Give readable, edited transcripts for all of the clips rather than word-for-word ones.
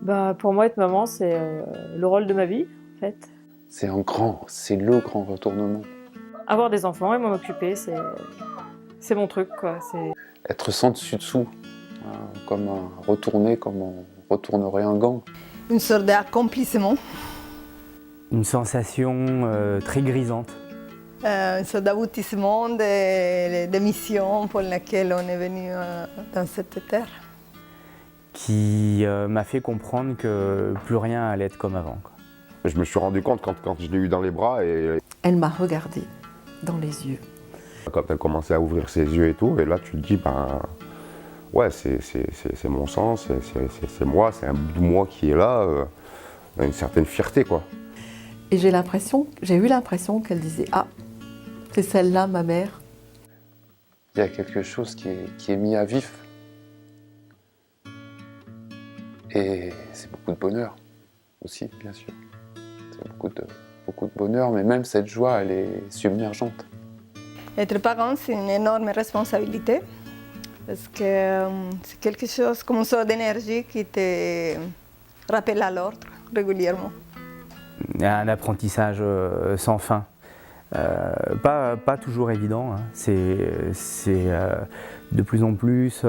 Bah, pour moi, être maman, c'est le rôle de ma vie, en fait. C'est le grand retournement. Avoir des enfants et m'en occuper, c'est mon truc, quoi. Être sans dessus-dessous, comme retourner comme on retournerait un gant. Une sorte d'accomplissement, Une sensation très grisante. une sorte d'aboutissement des missions pour lesquelles on est venu dans cette terre. Qui m'a fait comprendre que plus rien allait être comme avant, quoi. Je me suis rendu compte quand je l'ai eu dans les bras et Elle m'a regardé dans les yeux. quand elle commençait à ouvrir ses yeux et tout, et là tu te dis, ben ouais, c'est mon sang, c'est moi, c'est un bout de moi qui est là, une certaine fierté quoi. Et j'ai eu l'impression qu'elle disait « Ah, c'est celle-là ma mère ». Il y a quelque chose qui est mis à vif. Et c'est beaucoup de bonheur aussi, bien sûr. C'est beaucoup de bonheur, mais même cette joie, elle est submergente. Être parent, c'est une énorme responsabilité parce que c'est quelque chose comme une sorte d'énergie qui te rappelle à l'ordre régulièrement. Un apprentissage sans fin. Pas toujours évident, hein. C'est de plus en plus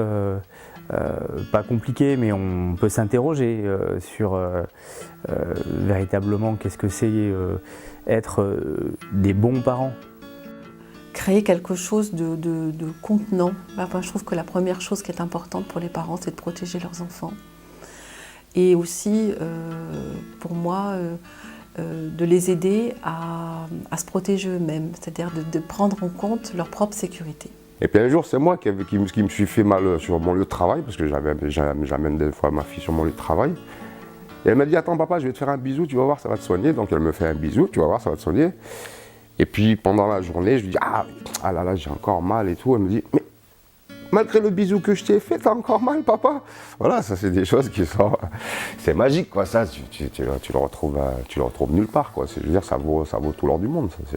pas compliqué, mais on peut s'interroger sur véritablement qu'est-ce que c'est être des bons parents. Créer quelque chose de contenant. Enfin, je trouve que la première chose qui est importante pour les parents, c'est de protéger leurs enfants. Et aussi, pour moi, de les aider à se protéger eux-mêmes, c'est-à-dire de prendre en compte leur propre sécurité. Et puis un jour, c'est moi qui me suis fait mal sur mon lieu de travail, parce que j'amène des fois ma fille sur mon lieu de travail. Et elle m'a dit, attends papa, je vais te faire un bisou, tu vas voir, ça va te soigner. Donc elle me fait un bisou, tu vas voir, ça va te soigner. Et puis pendant la journée, je lui dis, ah là là, j'ai encore mal et tout. Elle me dit, mais malgré le bisou que je t'ai fait, t'as encore mal papa. Voilà, ça c'est des choses qui sont... C'est magique quoi, ça, tu le retrouves nulle part quoi. Je veux dire, ça vaut tout l'or du monde. Ça,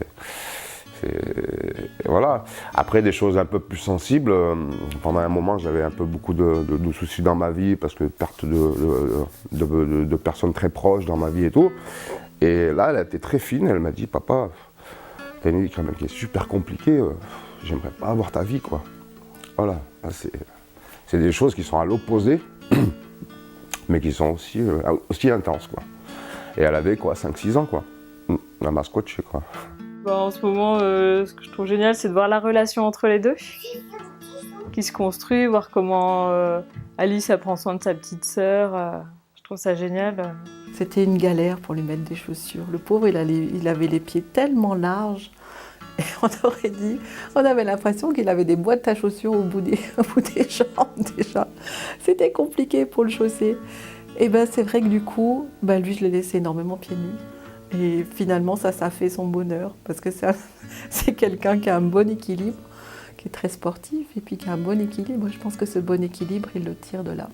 et voilà. Après des choses un peu plus sensibles, pendant un moment j'avais un peu beaucoup de soucis dans ma vie parce que perte de personnes très proches dans ma vie et tout. Et là elle a été très fine, elle m'a dit papa, t'as une vie quand même qui est super compliquée, j'aimerais pas avoir ta vie quoi. Voilà, c'est des choses qui sont à l'opposé, mais qui sont aussi intenses quoi. Et elle avait quoi, 5-6 ans quoi. Elle m'a scotché quoi. En ce moment, ce que je trouve génial, c'est de voir la relation entre les deux qui se construit, voir comment Alice elle prend soin de sa petite sœur. Je trouve ça génial. C'était une galère pour lui mettre des chaussures. Le pauvre, il avait les pieds tellement larges. Et on avait l'impression qu'il avait des boîtes à chaussures au bout des jambes déjà. C'était compliqué pour le chausser. Et ben c'est vrai que du coup, lui je l'ai laissé énormément pieds nus. Et finalement, ça fait son bonheur, parce que c'est quelqu'un qui a un bon équilibre, qui est très sportif, et puis qui a un bon équilibre. Je pense que ce bon équilibre, il le tire de là.